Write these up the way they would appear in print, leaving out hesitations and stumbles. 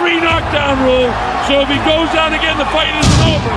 3 knockdown rule, so if he goes down again, the fight isn't over.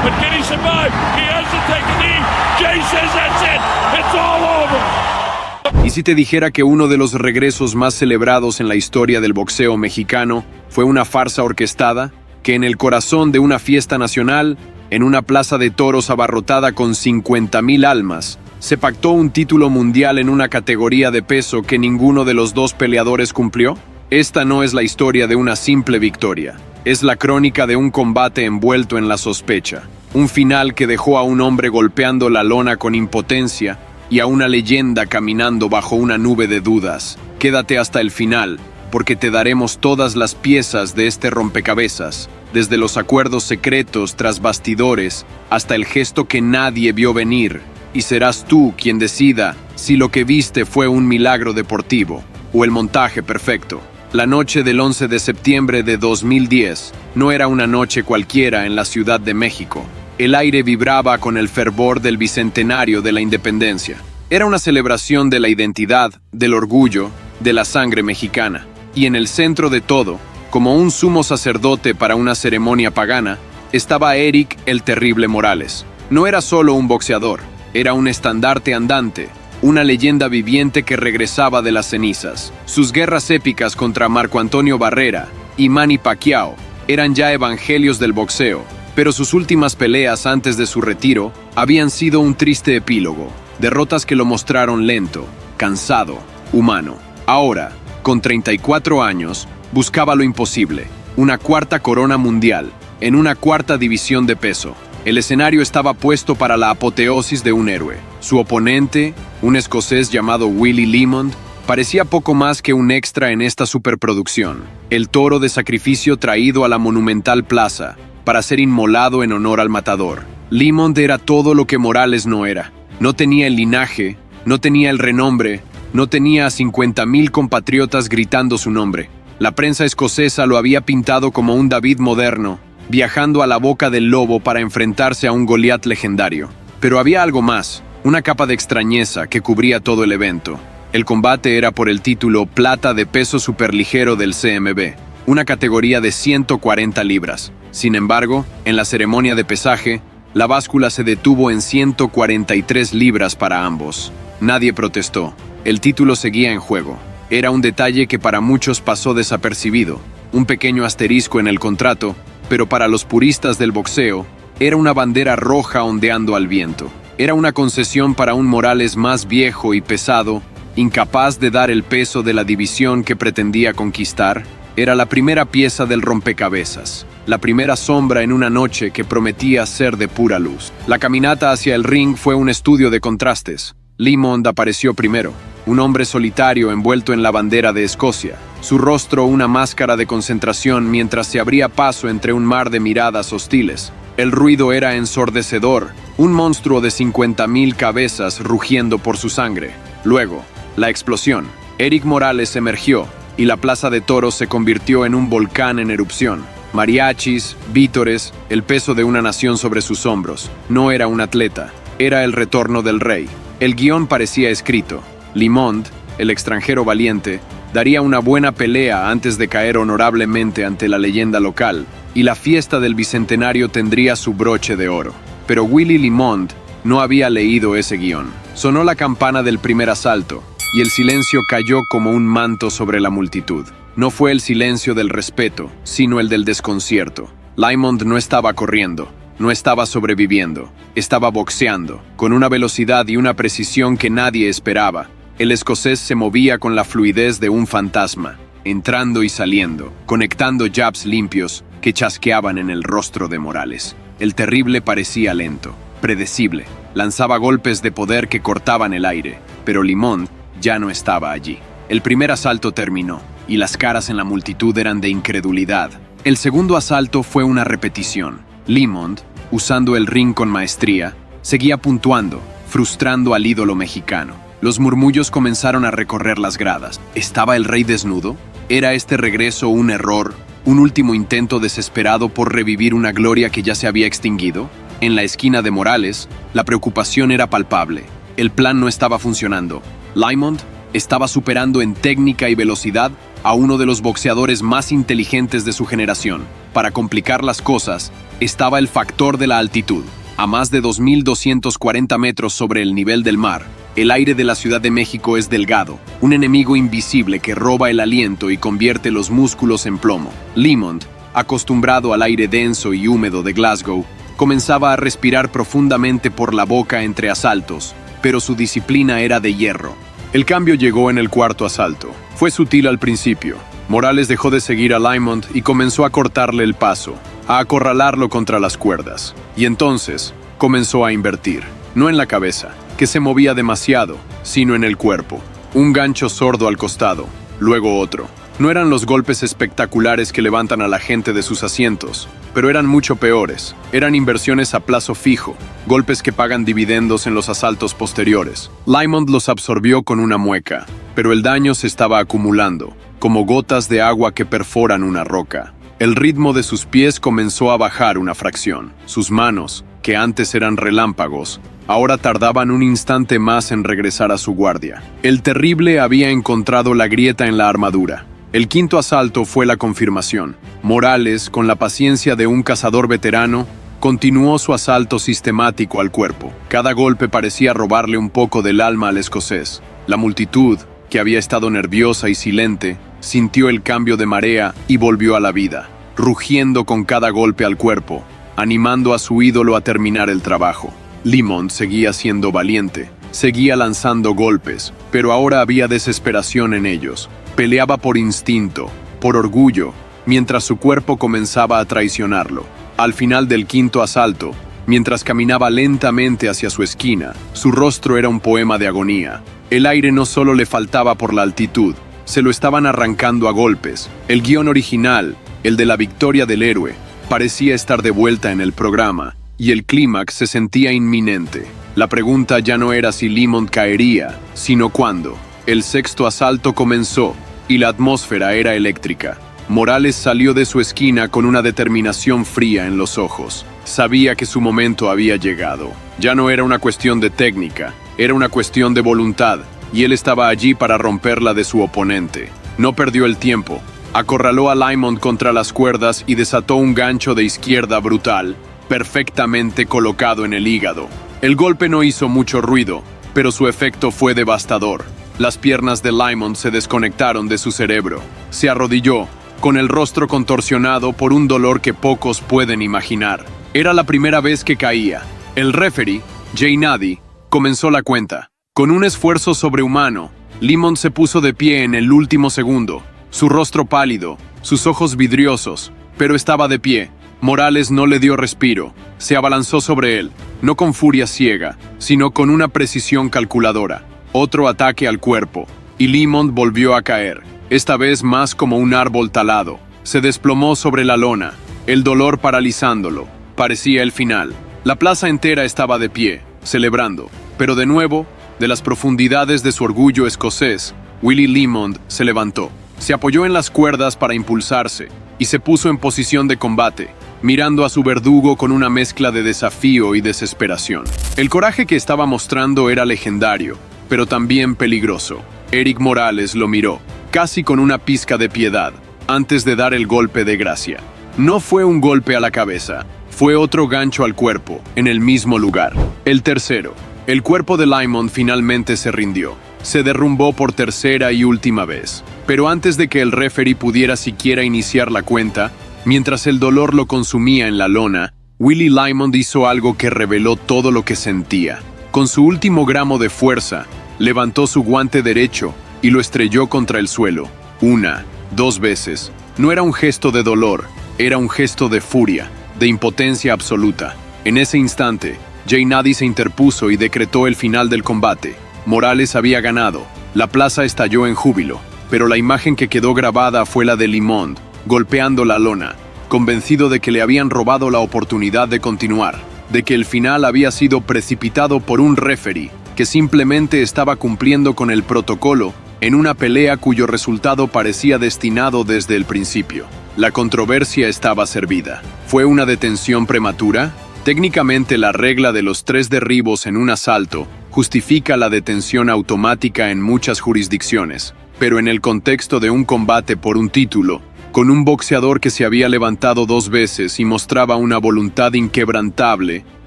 But can he survive? He has to take a knee. Jay says that's it. It's all over. ¿Y si te dijera que uno de los regresos más celebrados en la historia del boxeo mexicano fue una farsa orquestada? Que en el corazón de una fiesta nacional, en una plaza de toros abarrotada con 50,000 almas, se pactó un título mundial en una categoría de peso que ninguno de los dos peleadores cumplió. Esta no es la historia de una simple victoria. Es la crónica de un combate envuelto en la sospecha. Un final que dejó a un hombre golpeando la lona con impotencia y a una leyenda caminando bajo una nube de dudas. Quédate hasta el final, porque te daremos todas las piezas de este rompecabezas, desde los acuerdos secretos tras bastidores hasta el gesto que nadie vio venir, y serás tú quien decida si lo que viste fue un milagro deportivo o el montaje perfecto. La noche del 11 de septiembre de 2010 no era una noche cualquiera en la Ciudad de México. El aire vibraba con el fervor del bicentenario de la independencia. Era una celebración de la identidad, del orgullo, de la sangre mexicana. Y en el centro de todo, como un sumo sacerdote para una ceremonia pagana, estaba Eric el Terrible Morales. No era solo un boxeador, era un estandarte andante, una leyenda viviente que regresaba de las cenizas. Sus guerras épicas contra Marco Antonio Barrera y Manny Pacquiao eran ya evangelios del boxeo, pero sus últimas peleas antes de su retiro habían sido un triste epílogo, derrotas que lo mostraron lento, cansado, humano. Ahora, con 34 años, buscaba lo imposible, una cuarta corona mundial, en una cuarta división de peso. El escenario estaba puesto para la apoteosis de un héroe. Su oponente, un escocés llamado Willie Lemond, parecía poco más que un extra en esta superproducción. El toro de sacrificio traído a la monumental plaza para ser inmolado en honor al matador. Lemond era todo lo que Morales no era. No tenía el linaje, no tenía el renombre, no tenía a 50,000 compatriotas gritando su nombre. La prensa escocesa lo había pintado como un David moderno, viajando a la boca del lobo para enfrentarse a un Goliat legendario. Pero había algo más, una capa de extrañeza que cubría todo el evento. El combate era por el título plata de peso superligero del CMB, una categoría de 140 libras. Sin embargo, en la ceremonia de pesaje, la báscula se detuvo en 143 libras para ambos. Nadie protestó. El título seguía en juego. Era un detalle que para muchos pasó desapercibido, un pequeño asterisco en el contrato, pero para los puristas del boxeo, era una bandera roja ondeando al viento. Era una concesión para un Morales más viejo y pesado, incapaz de dar el peso de la división que pretendía conquistar. Era la primera pieza del rompecabezas, la primera sombra en una noche que prometía ser de pura luz. La caminata hacia el ring fue un estudio de contrastes. Lemond apareció primero, un hombre solitario envuelto en la bandera de Escocia, su rostro una máscara de concentración mientras se abría paso entre un mar de miradas hostiles. El ruido era ensordecedor, un monstruo de 50,000 cabezas rugiendo por su sangre. Luego, la explosión. Eric Morales emergió, y la plaza de toros se convirtió en un volcán en erupción. Mariachis, vítores, el peso de una nación sobre sus hombros. No era un atleta, era el retorno del rey. El guión parecía escrito. Lemond, el extranjero valiente, daría una buena pelea antes de caer honorablemente ante la leyenda local, y la fiesta del bicentenario tendría su broche de oro. Pero Willie Lemond no había leído ese guión. Sonó la campana del primer asalto, y el silencio cayó como un manto sobre la multitud. No fue el silencio del respeto, sino el del desconcierto. Lemond no estaba corriendo, no estaba sobreviviendo, estaba boxeando, con una velocidad y una precisión que nadie esperaba. El escocés se movía con la fluidez de un fantasma, entrando y saliendo, conectando jabs limpios que chasqueaban en el rostro de Morales. El terrible parecía lento, predecible, lanzaba golpes de poder que cortaban el aire, pero Lemond ya no estaba allí. El primer asalto terminó, y las caras en la multitud eran de incredulidad. El segundo asalto fue una repetición. Lemond, usando el ring con maestría, seguía puntuando, frustrando al ídolo mexicano. Los murmullos comenzaron a recorrer las gradas. ¿Estaba el rey desnudo? ¿Era este regreso un error? ¿Un último intento desesperado por revivir una gloria que ya se había extinguido? En la esquina de Morales, la preocupación era palpable. El plan no estaba funcionando. Lemond estaba superando en técnica y velocidad a uno de los boxeadores más inteligentes de su generación. Para complicar las cosas, estaba el factor de la altitud. A más de 2.240 metros sobre el nivel del mar, el aire de la Ciudad de México es delgado, un enemigo invisible que roba el aliento y convierte los músculos en plomo. Lemond, acostumbrado al aire denso y húmedo de Glasgow, comenzaba a respirar profundamente por la boca entre asaltos, pero su disciplina era de hierro. El cambio llegó en el cuarto asalto. Fue sutil al principio. Morales dejó de seguir a Lemond y comenzó a cortarle el paso, a acorralarlo contra las cuerdas. Y entonces comenzó a invertir, no en la cabeza, que se movía demasiado, sino en el cuerpo. Un gancho sordo al costado, luego otro. No eran los golpes espectaculares que levantan a la gente de sus asientos, pero eran mucho peores. Eran inversiones a plazo fijo, golpes que pagan dividendos en los asaltos posteriores. Lemond los absorbió con una mueca, pero el daño se estaba acumulando, como gotas de agua que perforan una roca. El ritmo de sus pies comenzó a bajar una fracción. Sus manos, que antes eran relámpagos, ahora tardaban un instante más en regresar a su guardia. El terrible había encontrado la grieta en la armadura. El quinto asalto fue la confirmación. Morales, con la paciencia de un cazador veterano, continuó su asalto sistemático al cuerpo. Cada golpe parecía robarle un poco del alma al escocés. La multitud, que había estado nerviosa y silente, sintió el cambio de marea y volvió a la vida, rugiendo con cada golpe al cuerpo, animando a su ídolo a terminar el trabajo. Lemond seguía siendo valiente, seguía lanzando golpes, pero ahora había desesperación en ellos. Peleaba por instinto, por orgullo, mientras su cuerpo comenzaba a traicionarlo. Al final del quinto asalto, mientras caminaba lentamente hacia su esquina, su rostro era un poema de agonía. El aire no solo le faltaba por la altitud, se lo estaban arrancando a golpes. El guión original, el de la victoria del héroe, parecía estar de vuelta en el programa, y el clímax se sentía inminente. La pregunta ya no era si Lemond caería, sino cuándo. El sexto asalto comenzó, y la atmósfera era eléctrica. Morales salió de su esquina con una determinación fría en los ojos. Sabía que su momento había llegado. Ya no era una cuestión de técnica, era una cuestión de voluntad, y él estaba allí para romperla de su oponente. No perdió el tiempo. Acorraló a Lemond contra las cuerdas y desató un gancho de izquierda brutal, perfectamente colocado en el hígado. El golpe no hizo mucho ruido, pero su efecto fue devastador. Las piernas de Lemond se desconectaron de su cerebro. Se arrodilló, con el rostro contorsionado por un dolor que pocos pueden imaginar. Era la primera vez que caía. El referee, Jay Nady, comenzó la cuenta. Con un esfuerzo sobrehumano, Lemond se puso de pie en el último segundo, su rostro pálido, sus ojos vidriosos, pero estaba de pie. Morales no le dio respiro, se abalanzó sobre él, no con furia ciega, sino con una precisión calculadora. Otro ataque al cuerpo, y Lemond volvió a caer, esta vez más como un árbol talado. Se desplomó sobre la lona, el dolor paralizándolo. Parecía el final. La plaza entera estaba de pie, celebrando, pero de nuevo, de las profundidades de su orgullo escocés, Willie Lemond se levantó. Se apoyó en las cuerdas para impulsarse, y se puso en posición de combate, mirando a su verdugo con una mezcla de desafío y desesperación. El coraje que estaba mostrando era legendario, pero también peligroso. Eric Morales lo miró, casi con una pizca de piedad, antes de dar el golpe de gracia. No fue un golpe a la cabeza, fue otro gancho al cuerpo, en el mismo lugar. El tercero. El cuerpo de Lemond finalmente se rindió. Se derrumbó por tercera y última vez. Pero antes de que el referee pudiera siquiera iniciar la cuenta, mientras el dolor lo consumía en la lona, Willie Lemond hizo algo que reveló todo lo que sentía. Con su último gramo de fuerza, levantó su guante derecho y lo estrelló contra el suelo. 1, 2 veces. No era un gesto de dolor, era un gesto de furia, de impotencia absoluta. En ese instante, Jay Nady se interpuso y decretó el final del combate. Morales había ganado. La plaza estalló en júbilo, pero la imagen que quedó grabada fue la de Lemond, golpeando la lona, convencido de que le habían robado la oportunidad de continuar, de que el final había sido precipitado por un referee que simplemente estaba cumpliendo con el protocolo en una pelea cuyo resultado parecía destinado desde el principio. La controversia estaba servida. ¿Fue una detención prematura? Técnicamente, la regla de los 3 derribos en un asalto justifica la detención automática en muchas jurisdicciones, pero en el contexto de un combate por un título, con un boxeador que se había levantado 2 veces y mostraba una voluntad inquebrantable,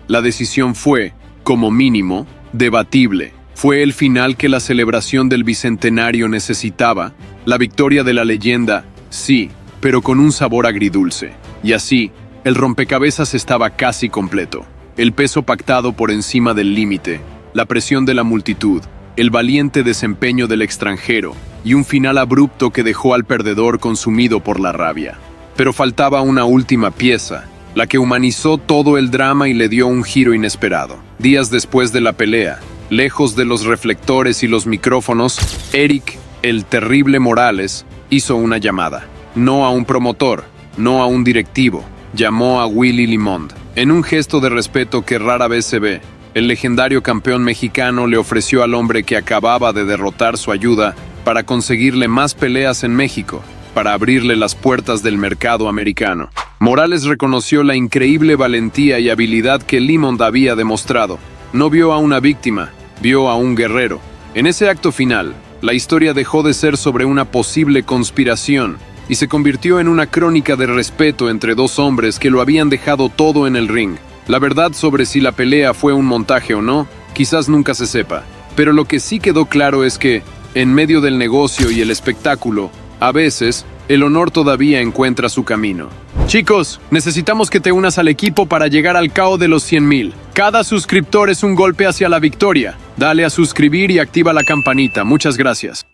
la decisión fue, como mínimo, debatible. Fue el final que la celebración del bicentenario necesitaba, la victoria de la leyenda, sí, pero con un sabor agridulce. Y así, el rompecabezas estaba casi completo. El peso pactado por encima del límite, la presión de la multitud, el valiente desempeño del extranjero y un final abrupto que dejó al perdedor consumido por la rabia. Pero faltaba una última pieza, la que humanizó todo el drama y le dio un giro inesperado. Días después de la pelea, lejos de los reflectores y los micrófonos, Eric, el terrible Morales, hizo una llamada. No a un promotor, no a un directivo, llamó a Willie Limond. En un gesto de respeto que rara vez se ve, el legendario campeón mexicano le ofreció al hombre que acababa de derrotar su ayuda para conseguirle más peleas en México, para abrirle las puertas del mercado americano. Morales reconoció la increíble valentía y habilidad que Limond había demostrado. No vio a una víctima, vio a un guerrero. En ese acto final, la historia dejó de ser sobre una posible conspiración y se convirtió en una crónica de respeto entre 2 hombres que lo habían dejado todo en el ring. La verdad sobre si la pelea fue un montaje o no, quizás nunca se sepa, pero lo que sí quedó claro es que, en medio del negocio y el espectáculo, a veces, el honor todavía encuentra su camino. Chicos, necesitamos que te unas al equipo para llegar al KO de los 100,000. Cada suscriptor es un golpe hacia la victoria. Dale a suscribir y activa la campanita. Muchas gracias.